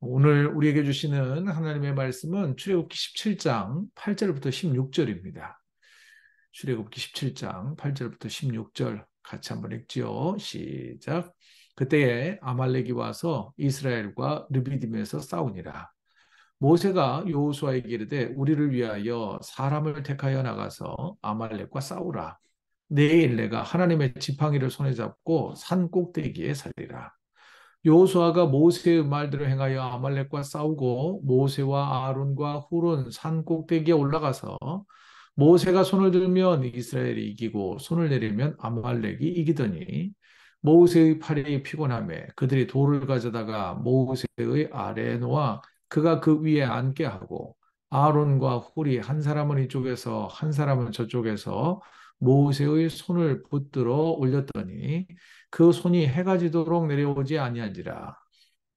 오늘 우리에게 주시는 하나님의 말씀은 출애굽기 17장 8절부터 16절입니다. 출애굽기 17장 8절부터 16절 같이 한번 읽지요. 시작. 그때에 아말렉이 와서 이스라엘과 르비딤에서 싸우니라. 모세가 여호수아에게 이르되 우리를 위하여 사람을 택하여 나가서 아말렉과 싸우라. 내일 내가 하나님의 지팡이를 손에 잡고 산 꼭대기에 살리라. 여호수아가 모세의 말대로 행하여 아말렉과 싸우고 모세와 아론과 훌은 산 꼭대기에 올라가서 모세가 손을 들면 이스라엘이 이기고 손을 내리면 아말렉이 이기더니 모세의 팔이 피곤하매 그들이 돌을 가져다가 모세의 아래에 놓아 그가 그 위에 앉게 하고 아론과 훌이 한 사람은 이쪽에서 한 사람은 저쪽에서 모세의 손을 붙들어 올렸더니 그 손이 해가 지도록 내려오지 아니한지라.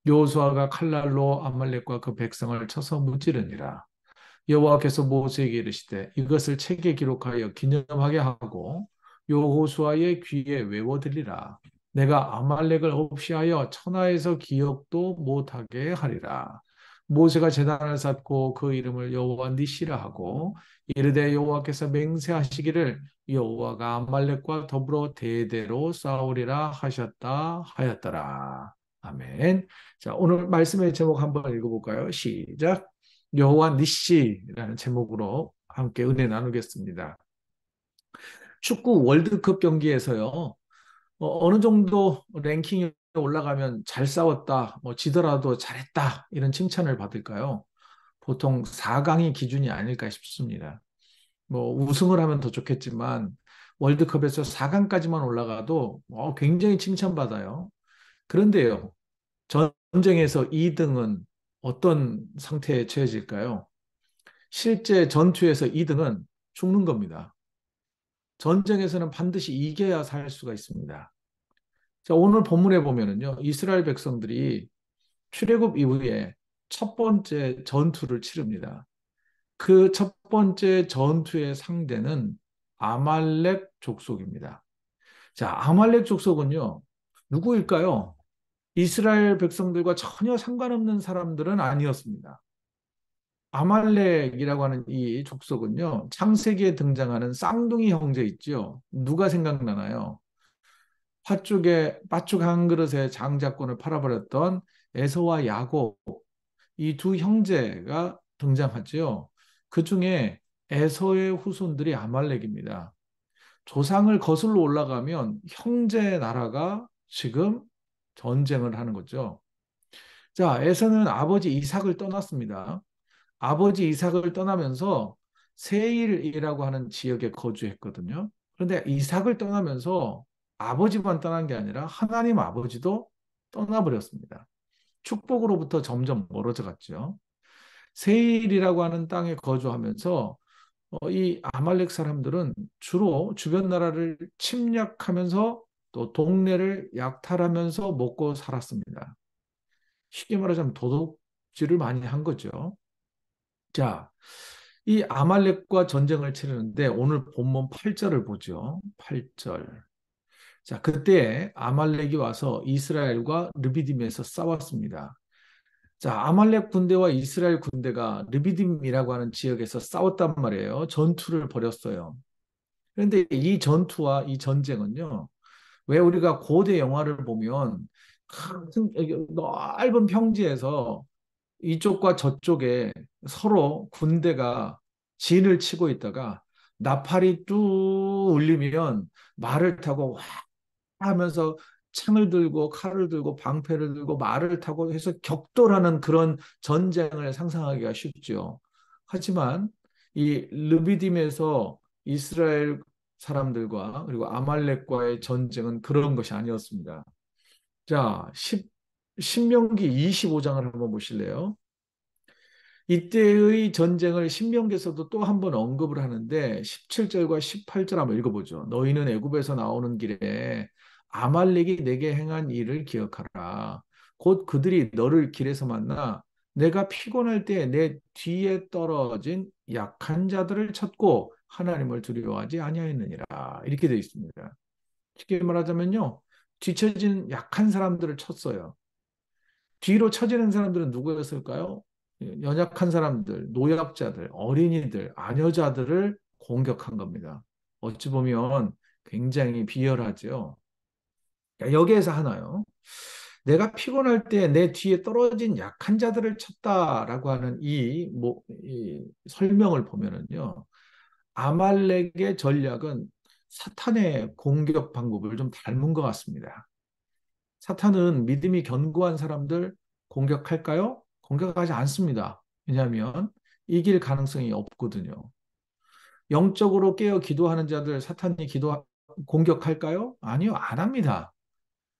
여호수아가 칼날로 아말렉과 그 백성을 쳐서 무찌르니라. 여호와께서 모세에게 이르시되 이것을 책에 기록하여 기념하게 하고 여호수아의 귀에 외워 들리라. 내가 아말렉을 없이 하여 천하에서 기억도 못하게 하리라. 모세가 제단을 쌓고 그 이름을 여호와 니시라 하고 이르되 여호와께서 맹세하시기를 여호와가 아말렉과 더불어 대대로 싸우리라 하셨다 하였더라. 아멘. 자, 오늘 말씀의 제목 한번 읽어볼까요? 시작. 여호와 니시라는 제목으로 함께 은혜 나누겠습니다. 축구 월드컵 경기에서요, 어느 정도 랭킹이 올라가면 잘 싸웠다, 뭐 지더라도 잘했다, 이런 칭찬을 받을까요? 보통 4강이 기준이 아닐까 싶습니다. 뭐 우승을 하면 더 좋겠지만 월드컵에서 4강까지만 올라가도 굉장히 칭찬받아요. 그런데요, 전쟁에서 2등은 어떤 상태에 처해질까요? 실제 전투에서 2등은 죽는 겁니다. 전쟁에서는 반드시 이겨야 살 수가 있습니다. 자, 오늘 본문에 보면은요, 이스라엘 백성들이 출애굽 이후에 첫 번째 전투를 치릅니다. 그 첫 번째 전투의 상대는 아말렉 족속입니다. 자, 아말렉 족속은요, 누구일까요? 이스라엘 백성들과 전혀 상관없는 사람들은 아니었습니다. 아말렉이라고 하는 이 족속은요, 창세기에 등장하는 쌍둥이 형제 있죠. 누가 생각나나요? 팥죽 한 그릇에 장자권을 팔아버렸던 에서와 야곱, 이 두 형제가 등장하죠. 그 중에 에서의 후손들이 아말렉입니다. 조상을 거슬러 올라가면 형제 나라가 지금 전쟁을 하는 거죠. 자, 에서는 아버지 이삭을 떠났습니다. 아버지 이삭을 떠나면서 세일이라고 하는 지역에 거주했거든요. 그런데 이삭을 떠나면서 아버지만 떠난 게 아니라 하나님 아버지도 떠나버렸습니다. 축복으로부터 점점 멀어져 갔죠. 세일이라고 하는 땅에 거주하면서 이 아말렉 사람들은 주로 주변 나라를 침략하면서 또 동네를 약탈하면서 먹고 살았습니다. 쉽게 말하자면 도둑질을 많이 한 거죠. 자, 이 아말렉과 전쟁을 치르는데 오늘 본문 8절을 보죠. 8절. 자, 그때 아말렉이 와서 이스라엘과 르비딤에서 싸웠습니다. 자, 아말렉 군대와 이스라엘 군대가 르비딤이라고 하는 지역에서 싸웠단 말이에요. 전투를 벌였어요. 그런데 이 전투와 이 전쟁은요, 왜 우리가 고대 영화를 보면 큰 넓은 평지에서 이쪽과 저쪽에 서로 군대가 진을 치고 있다가 나팔이 뚝 울리면 말을 타고 와 하면서 창을 들고 칼을 들고 방패를 들고 말을 타고 해서 격돌하는 그런 전쟁을 상상하기가 쉽죠. 하지만 이 르비딤에서 이스라엘 사람들과 그리고 아말렉과의 전쟁은 그런 것이 아니었습니다. 자, 신명기 25장을 한번 보실래요? 이때의 전쟁을 신명기에서도 또 한 번 언급을 하는데 17절과 18절 한번 읽어보죠. 너희는 애굽에서 나오는 길에 아말렉이 내게 행한 일을 기억하라. 곧 그들이 너를 길에서 만나 내가 피곤할 때 내 뒤에 떨어진 약한 자들을 쳤고 하나님을 두려워하지 아니하였느니라. 이렇게 되어 있습니다. 쉽게 말하자면요. 뒤처진 약한 사람들을 쳤어요. 뒤로 처지는 사람들은 누구였을까요? 연약한 사람들, 노약자들, 어린이들, 아녀자들을 공격한 겁니다. 어찌 보면 굉장히 비열하죠. 여기에서 하나요. 내가 피곤할 때 내 뒤에 떨어진 약한 자들을 쳤다라고 하는 이 설명을 보면은요. 아말렉의 전략은 사탄의 공격 방법을 좀 닮은 것 같습니다. 사탄은 믿음이 견고한 사람들 공격할까요? 공격하지 않습니다. 왜냐하면 이길 가능성이 없거든요. 영적으로 깨어 기도하는 자들 사탄이 공격할까요? 아니요, 안 합니다.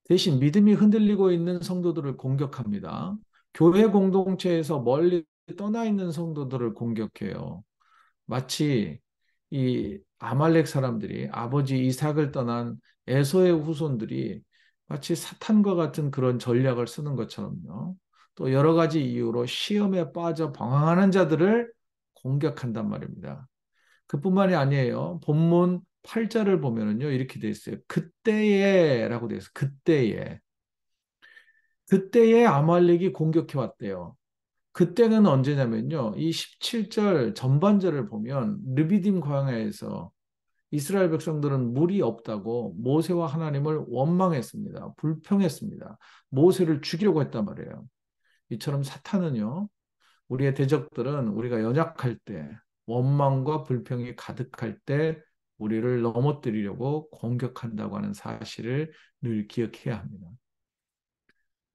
대신 믿음이 흔들리고 있는 성도들을 공격합니다. 교회 공동체에서 멀리 떠나 있는 성도들을 공격해요. 마치 이 아말렉 사람들이 아버지 이삭을 떠난 에서의 후손들이 마치 사탄과 같은 그런 전략을 쓰는 것처럼요. 또 여러 가지 이유로 시험에 빠져 방황하는 자들을 공격한단 말입니다. 그뿐만이 아니에요. 본문 8절을 보면은요. 이렇게 돼 있어요. 그때에라고 돼 있어요. 그때에. 그때에 아말렉이 공격해 왔대요. 그때는 언제냐면요. 이 17절 전반절을 보면 르비딤 광야에서 이스라엘 백성들은 물이 없다고 모세와 하나님을 원망했습니다. 불평했습니다. 모세를 죽이려고 했단 말이에요. 이처럼 사탄은요. 우리의 대적들은 우리가 연약할 때, 원망과 불평이 가득할 때 우리를 넘어뜨리려고 공격한다고 하는 사실을 늘 기억해야 합니다.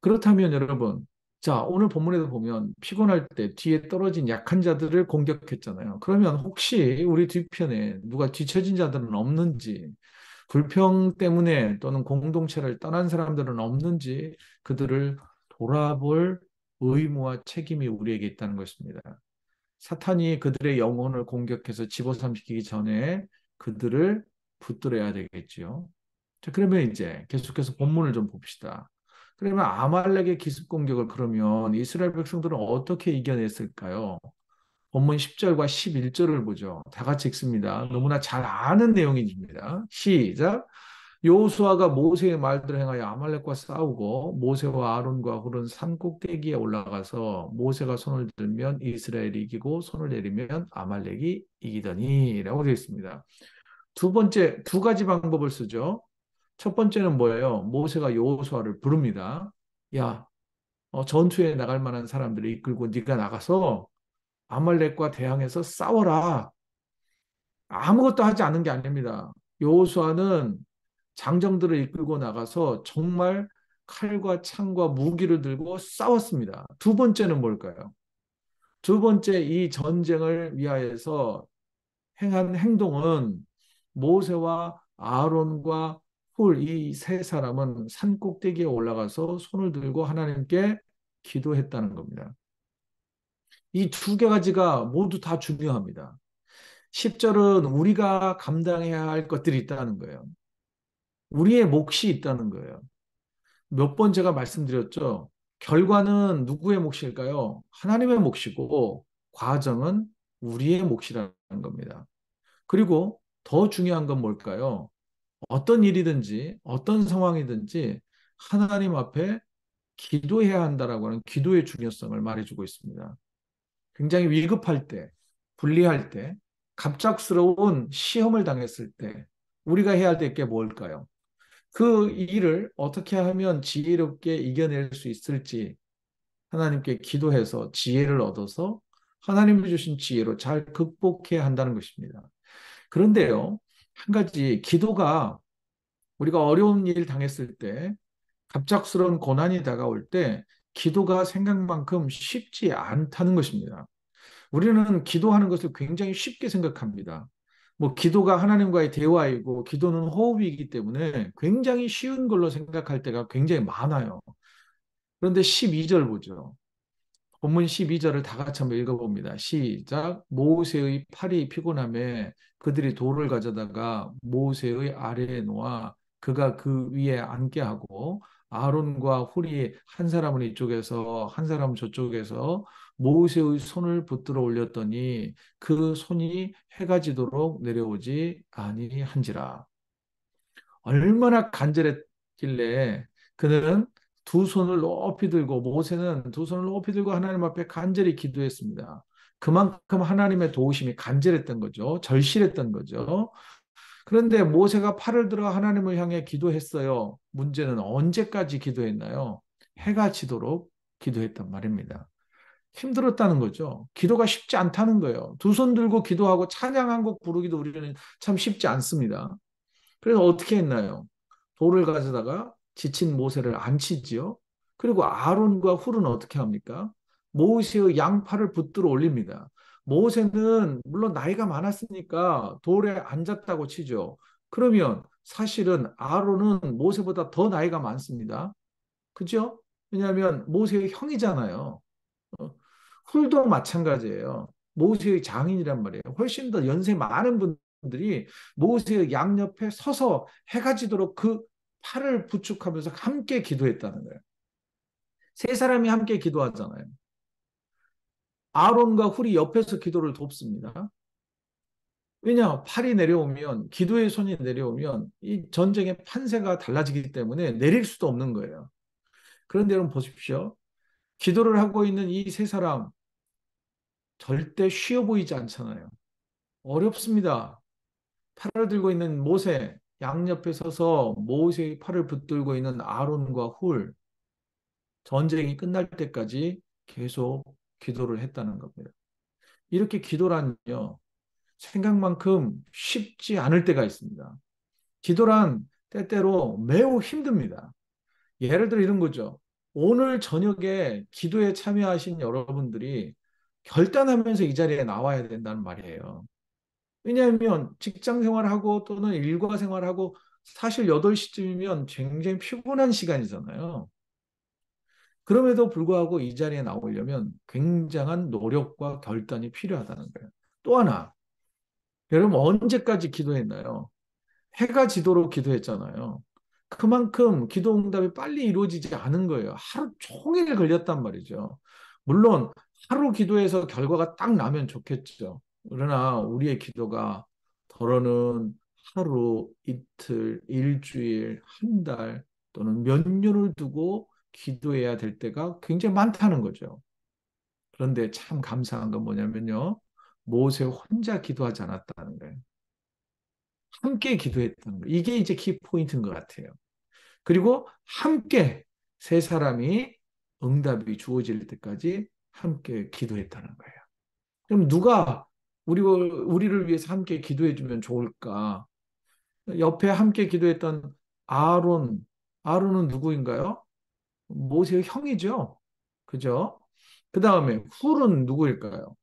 그렇다면 여러분, 자, 오늘 본문에도 보면 피곤할 때 뒤에 떨어진 약한 자들을 공격했잖아요. 그러면 혹시 우리 뒤편에 누가 뒤처진 자들은 없는지, 불평 때문에 또는 공동체를 떠난 사람들은 없는지 그들을 돌아볼 의무와 책임이 우리에게 있다는 것입니다. 사탄이 그들의 영혼을 공격해서 집어삼키기 전에 그들을 붙들어야 되겠지요. 자, 그러면 이제 계속해서 본문을 좀 봅시다. 그러면 아말렉의 기습 공격을 그러면 이스라엘 백성들은 어떻게 이겨냈을까요? 본문 10절과 11절을 보죠. 다 같이 읽습니다. 너무나 잘 아는 내용입니다. 시작. 여호수아가 모세의 말대로 행하여 아말렉과 싸우고 모세와 아론과 훌은 산 꼭대기에 올라가서 모세가 손을 들면 이스라엘이 이기고 손을 내리면 아말렉이 이기더니라고 되어 있습니다. 두 번째 두 가지 방법을 쓰죠. 첫 번째는 뭐예요? 모세가 여호수아를 부릅니다. 야, 전투에 나갈 만한 사람들을 이끌고 네가 나가서 아말렉과 대항해서 싸워라. 아무것도 하지 않은 게 아닙니다. 여호수아는 장정들을 이끌고 나가서 정말 칼과 창과 무기를 들고 싸웠습니다. 두 번째는 뭘까요? 두 번째 이 전쟁을 위하여서 행한 행동은 모세와 아론과 훌 이 세 사람은 산 꼭대기에 올라가서 손을 들고 하나님께 기도했다는 겁니다. 이 두 가지가 모두 다 중요합니다. 10절은 우리가 감당해야 할 것들이 있다는 거예요. 우리의 몫이 있다는 거예요. 몇 번 제가 말씀드렸죠. 결과는 누구의 몫일까요? 하나님의 몫이고 과정은 우리의 몫이라는 겁니다. 그리고 더 중요한 건 뭘까요? 어떤 일이든지 어떤 상황이든지 하나님 앞에 기도해야 한다라고 하는 기도의 중요성을 말해주고 있습니다. 굉장히 위급할 때, 불리할 때, 갑작스러운 시험을 당했을 때 우리가 해야 될 게 뭘까요? 그 일을 어떻게 하면 지혜롭게 이겨낼 수 있을지 하나님께 기도해서 지혜를 얻어서 하나님이 주신 지혜로 잘 극복해야 한다는 것입니다. 그런데요, 한 가지 기도가 우리가 어려운 일 당했을 때 갑작스러운 고난이 다가올 때 기도가 생각만큼 쉽지 않다는 것입니다. 우리는 기도하는 것을 굉장히 쉽게 생각합니다. 뭐 기도가 하나님과의 대화이고 기도는 호흡이기 때문에 굉장히 쉬운 걸로 생각할 때가 굉장히 많아요. 그런데 12절 보죠. 본문 12절을 다 같이 한번 읽어봅니다. 시작. 모세의 팔이 피곤함에 그들이 돌을 가져다가 모세의 아래에 놓아 그가 그 위에 앉게 하고 아론과 훌이 한 사람은 이쪽에서 한 사람은 저쪽에서 모세의 손을 붙들어 올렸더니 그 손이 해가 지도록 내려오지 아니한지라. 얼마나 간절했길래 그는 두 손을 높이 들고 모세는 두 손을 높이 들고 하나님 앞에 간절히 기도했습니다. 그만큼 하나님의 도우심이 간절했던 거죠. 절실했던 거죠. 그런데 모세가 팔을 들어 하나님을 향해 기도했어요. 문제는 언제까지 기도했나요? 해가 지도록 기도했단 말입니다. 힘들었다는 거죠. 기도가 쉽지 않다는 거예요. 두 손 들고 기도하고 찬양 한 곡 부르기도 우리는 참 쉽지 않습니다. 그래서 어떻게 했나요? 돌을 가져다가 지친 모세를 앉히지요. 그리고 아론과 훌은 어떻게 합니까? 모세의 양팔을 붙들어 올립니다. 모세는 물론 나이가 많았으니까 돌에 앉았다고 치죠. 그러면 사실은 아론은 모세보다 더 나이가 많습니다. 그죠? 왜냐하면 모세의 형이잖아요. 어, 훌도 마찬가지예요. 모세의 장인이란 말이에요. 훨씬 더 연세 많은 분들이 모세의 양옆에 서서 해가 지도록 그 팔을 부축하면서 함께 기도했다는 거예요. 세 사람이 함께 기도하잖아요. 아론과 훌이 옆에서 기도를 돕습니다. 왜냐, 팔이 내려오면, 기도의 손이 내려오면 이 전쟁의 판세가 달라지기 때문에 내릴 수도 없는 거예요. 그런데 여러분 보십시오. 기도를 하고 있는 이 세 사람 절대 쉬워 보이지 않잖아요. 어렵습니다. 팔을 들고 있는 모세, 양옆에 서서 모세의 팔을 붙들고 있는 아론과 훌, 전쟁이 끝날 때까지 계속 기도를 했다는 겁니다. 이렇게 기도란요, 생각만큼 쉽지 않을 때가 있습니다. 기도란 때때로 매우 힘듭니다. 예를 들어 이런 거죠. 오늘 저녁에 기도에 참여하신 여러분들이 결단하면서 이 자리에 나와야 된다는 말이에요. 왜냐하면 직장 생활하고 또는 일과 생활하고 사실 8시쯤이면 굉장히 피곤한 시간이잖아요. 그럼에도 불구하고 이 자리에 나오려면 굉장한 노력과 결단이 필요하다는 거예요. 또 하나, 여러분 언제까지 기도했나요? 해가 지도록 기도했잖아요. 그만큼 기도 응답이 빨리 이루어지지 않은 거예요. 하루 종일 걸렸단 말이죠. 물론 하루 기도해서 결과가 딱 나면 좋겠죠. 그러나 우리의 기도가 더러는 하루, 이틀, 일주일, 한 달 또는 몇 년을 두고 기도해야 될 때가 굉장히 많다는 거죠. 그런데 참 감사한 건 뭐냐면요. 모세 혼자 기도하지 않았다는 거예요. 함께 기도했다는 거예요. 이게 이제 키포인트인 것 같아요. 그리고 함께 세 사람이 응답이 주어질 때까지 함께 기도했다는 거예요. 그럼 누가 우리를 위해서 함께 기도해 주면 좋을까? 옆에 함께 기도했던 아론, 아론은 누구인가요? 모세의 형이죠. 그죠? 그 다음에 훌은 누구일까요?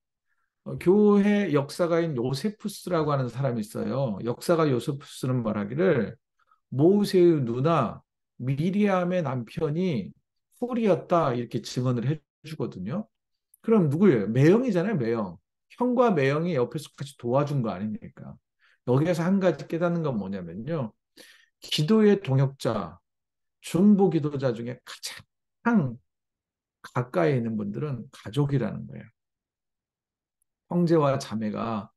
교회 역사가인 요세푸스라고 하는 사람이 있어요. 역사가 요세푸스는 말하기를 모세의 누나 미리암의 남편이 훌이었다 이렇게 증언을 해주거든요. 그럼 누구예요? 매형이잖아요, 매형. 형과 매형이 옆에서 같이 도와준 거 아닙니까? 여기에서 한 가지 깨닫는 건 뭐냐면요. 기도의 동역자, 중보 기도자 중에 가장 가까이 있는 분들은 가족이라는 거예요. 형제와 자매가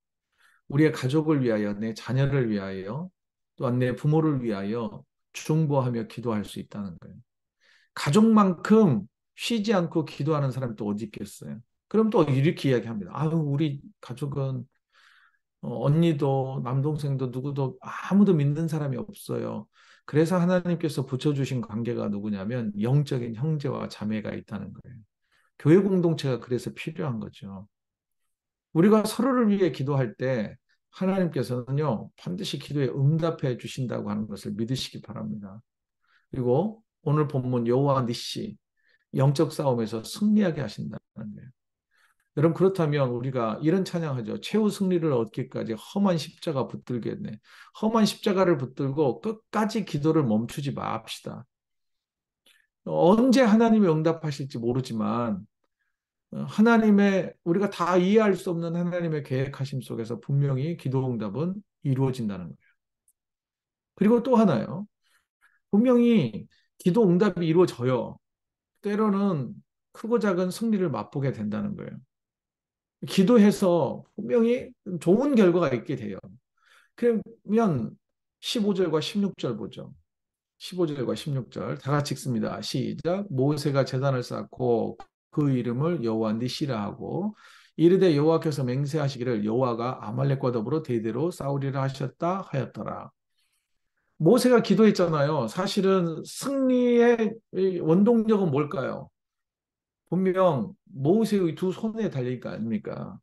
우리의 가족을 위하여, 내 자녀를 위하여, 또한 내 부모를 위하여 중보하며 기도할 수 있다는 거예요. 가족만큼 쉬지 않고 기도하는 사람이 또 어디 있겠어요? 그럼 또 이렇게 이야기합니다. 아유, 우리 가족은 언니도 남동생도 누구도 아무도 믿는 사람이 없어요. 그래서 하나님께서 붙여주신 관계가 누구냐면 영적인 형제와 자매가 있다는 거예요. 교회 공동체가 그래서 필요한 거죠. 우리가 서로를 위해 기도할 때 하나님께서는요, 반드시 기도에 응답해 주신다고 하는 것을 믿으시기 바랍니다. 그리고 오늘 본문 여호와 니시, 영적 싸움에서 승리하게 하신다는 거예요. 여러분 그렇다면 우리가 이런 찬양하죠. 최후 승리를 얻기까지 험한 십자가 붙들겠네. 험한 십자가를 붙들고 끝까지 기도를 멈추지 맙시다. 언제 하나님이 응답하실지 모르지만 하나님의 우리가 다 이해할 수 없는 하나님의 계획하심 속에서 분명히 기도 응답은 이루어진다는 거예요. 그리고 또 하나요. 분명히 기도 응답이 이루어져요. 때로는 크고 작은 승리를 맛보게 된다는 거예요. 기도해서 분명히 좋은 결과가 있게 돼요. 그러면 15절과 16절 보죠. 15절과 16절 다 같이 읽습니다. 시작. 모세가 제단을 쌓고 그 이름을 여호와 니시라 하고 이르되 여호와께서 맹세하시기를 여호와가 아말렉과 더불어 대대로 싸우리라 하셨다 하였더라. 모세가 기도했잖아요. 사실은 승리의 원동력은 뭘까요? 분명 모세의 두 손에 달릴 거 아닙니까?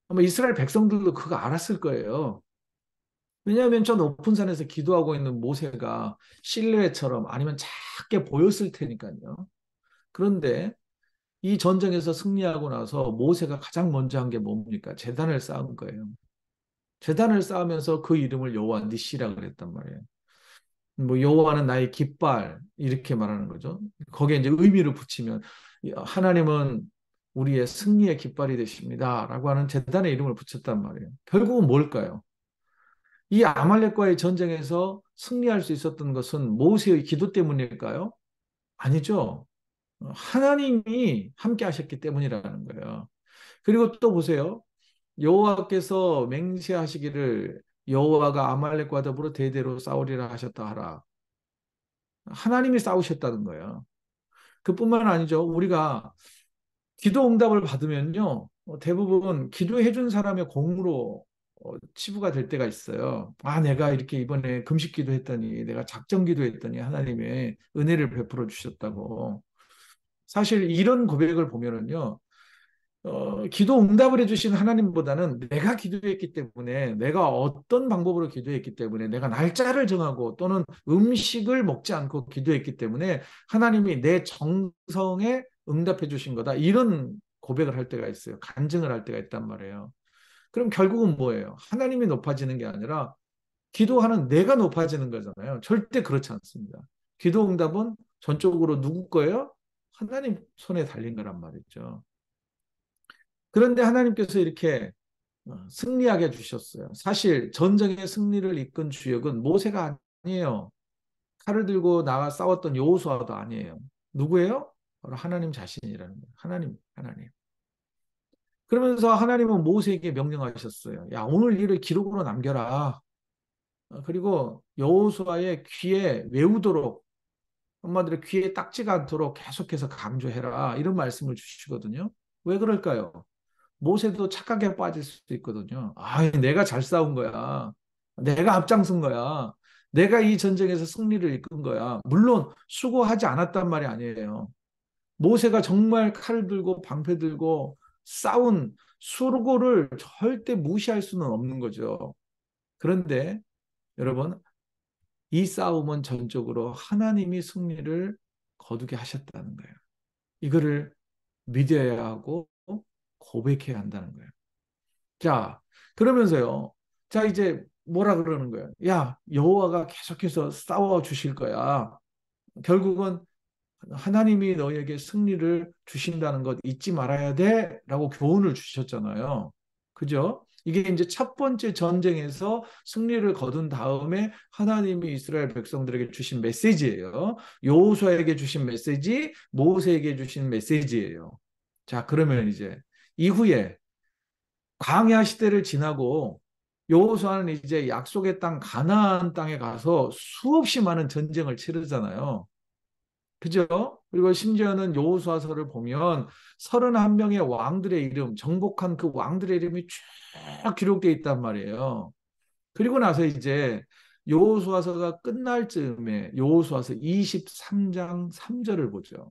아마 이스라엘 백성들도 그거 알았을 거예요. 왜냐하면 저 높은 산에서 기도하고 있는 모세가 실루엣처럼 아니면 작게 보였을 테니까요. 그런데 이 전쟁에서 승리하고 나서 모세가 가장 먼저 한 게 뭡니까? 제단을 쌓은 거예요. 제단을 쌓으면서 그 이름을 여호와 니시라 그랬단 말이에요. 뭐 여호와는 나의 깃발 이렇게 말하는 거죠. 거기에 이제 의미를 붙이면 하나님은 우리의 승리의 깃발이 되십니다라고 하는 제단의 이름을 붙였단 말이에요. 결국은 뭘까요? 이 아말렉과의 전쟁에서 승리할 수 있었던 것은 모세의 기도 때문일까요? 아니죠. 하나님이 함께 하셨기 때문이라는 거예요. 그리고 또 보세요. 여호와께서 맹세하시기를 여호와가 아말렉과 더불어 대대로 싸우리라 하셨다 하라. 하나님이 싸우셨다는 거예요. 그뿐만 아니죠. 우리가 기도 응답을 받으면요. 대부분 기도해 준 사람의 공으로 치부가 될 때가 있어요. 아, 내가 이렇게 이번에 금식 기도했더니, 내가 작정 기도했더니 하나님의 은혜를 베풀어 주셨다고. 사실 이런 고백을 보면은요, 기도 응답을 해주신 하나님보다는 내가 기도했기 때문에, 내가 어떤 방법으로 기도했기 때문에, 내가 날짜를 정하고 또는 음식을 먹지 않고 기도했기 때문에 하나님이 내 정성에 응답해 주신 거다. 이런 고백을 할 때가 있어요. 간증을 할 때가 있단 말이에요. 그럼 결국은 뭐예요? 하나님이 높아지는 게 아니라 기도하는 내가 높아지는 거잖아요. 절대 그렇지 않습니다. 기도 응답은 전적으로 누구 거예요? 하나님 손에 달린 거란 말이죠. 그런데 하나님께서 이렇게 승리하게 해주셨어요. 사실 전쟁의 승리를 이끈 주역은 모세가 아니에요. 칼을 들고 나가 싸웠던 여호수아도 아니에요. 누구예요? 바로 하나님 자신이라는 거예요. 하나님. 그러면서 하나님은 모세에게 명령하셨어요. 야, 오늘 일을 기록으로 남겨라. 그리고 여호수아의 귀에 외우도록 한마디로 귀에 딱지가 않도록 계속해서 강조해라. 이런 말씀을 주시거든요. 왜 그럴까요? 모세도 착각에 빠질 수도 있거든요. 아, 내가 잘 싸운 거야. 내가 앞장선 거야. 내가 이 전쟁에서 승리를 이끈 거야. 물론 수고하지 않았단 말이 아니에요. 모세가 정말 칼을 들고 방패 들고 싸운 수고를 절대 무시할 수는 없는 거죠. 그런데 여러분, 이 싸움은 전적으로 하나님이 승리를 거두게 하셨다는 거예요. 이거를 믿어야 하고 고백해야 한다는 거예요. 자, 그러면서요. 자, 이제 뭐라 그러는 거예요? 야, 여호와가 계속해서 싸워 주실 거야. 결국은 하나님이 너에게 승리를 주신다는 것 잊지 말아야 돼. 라고 교훈을 주셨잖아요. 그죠? 이게 이제 첫 번째 전쟁에서 승리를 거둔 다음에 하나님이 이스라엘 백성들에게 주신 메시지예요. 여호수아에게 주신 메시지, 모세에게 주신 메시지예요. 자, 그러면 이제 이후에 광야 시대를 지나고 여호수아는 이제 약속의 땅 가나안 땅에 가서 수없이 많은 전쟁을 치르잖아요. 그죠? 그리고 심지어는 여호수아서를 보면 31명의 왕들의 이름, 정복한 그 왕들의 이름이 쭉 기록되어 있단 말이에요. 그리고 나서 이제 여호수아서가 끝날 즈음에 여호수아서 23장 3절을 보죠.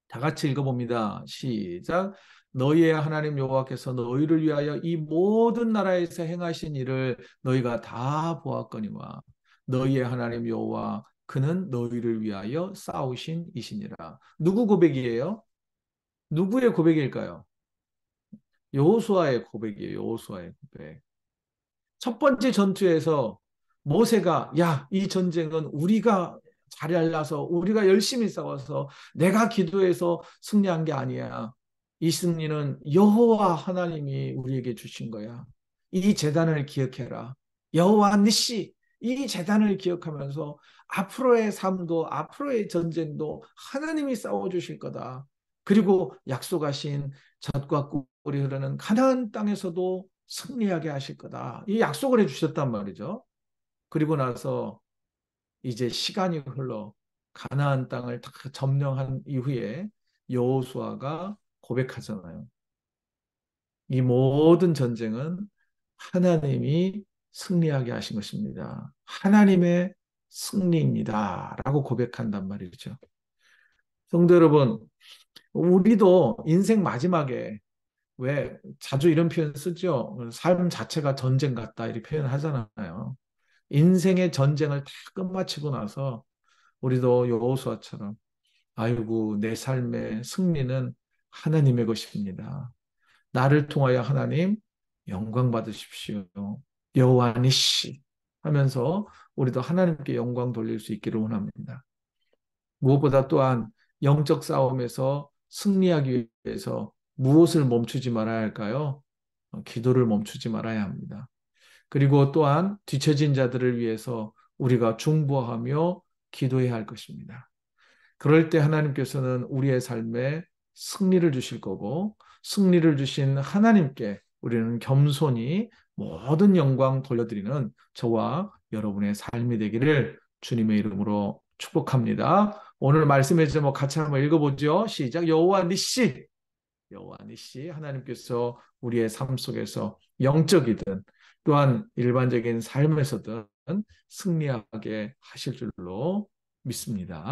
다 같이 읽어봅니다. 시작. 너희의 하나님 여호와께서 너희를 위하여 이 모든 나라에서 행하신 일을 너희가 다 보았거니와 너희의 하나님 여호와 그는 너희를 위하여 싸우신 이시니라. 누구 고백이에요? 누구의 고백일까요? 여호수아의 고백이에요. 여호수아의 고백. 첫 번째 전투에서 모세가 야, 이 전쟁은 우리가 잘할라서 우리가 열심히 싸워서 내가 기도해서 승리한 게 아니야. 이 승리는 여호와 하나님이 우리에게 주신 거야. 이 재단을 기억해라. 여호와 니시 이 재단을 기억하면서 앞으로의 삶도 앞으로의 전쟁도 하나님이 싸워 주실 거다. 그리고 약속하신 젖과 꿀이 흐르는 가나안 땅에서도 승리하게 하실 거다. 이 약속을 해주셨단 말이죠. 그리고 나서 이제 시간이 흘러 가나안 땅을 다 점령한 이후에 여호수아가 고백하잖아요. 이 모든 전쟁은 하나님이 승리하게 하신 것입니다. 하나님의 승리입니다. 라고 고백한단 말이죠. 성도 여러분, 우리도 인생 마지막에 왜 자주 이런 표현 쓰죠? 삶 자체가 전쟁 같다 이렇게 표현하잖아요. 인생의 전쟁을 다 끝마치고 나서 우리도 여호수아처럼 아이고 내 삶의 승리는 하나님의 것입니다. 나를 통하여 하나님 영광 받으십시오. 여호와 니시 하면서 우리도 하나님께 영광 돌릴 수 있기를 원합니다. 무엇보다 또한 영적 싸움에서 승리하기 위해서 무엇을 멈추지 말아야 할까요? 기도를 멈추지 말아야 합니다. 그리고 또한 뒤처진 자들을 위해서 우리가 중보하며 기도해야 할 것입니다. 그럴 때 하나님께서는 우리의 삶에 승리를 주실 거고 승리를 주신 하나님께 우리는 겸손히 모든 영광 돌려드리는 저와 여러분의 삶이 되기를 주님의 이름으로 축복합니다. 오늘 말씀의 제목 같이 한번 읽어보죠. 시작. 여호와 니시. 여호와 니시. 하나님께서 우리의 삶 속에서 영적이든 또한 일반적인 삶에서든 승리하게 하실 줄로 믿습니다.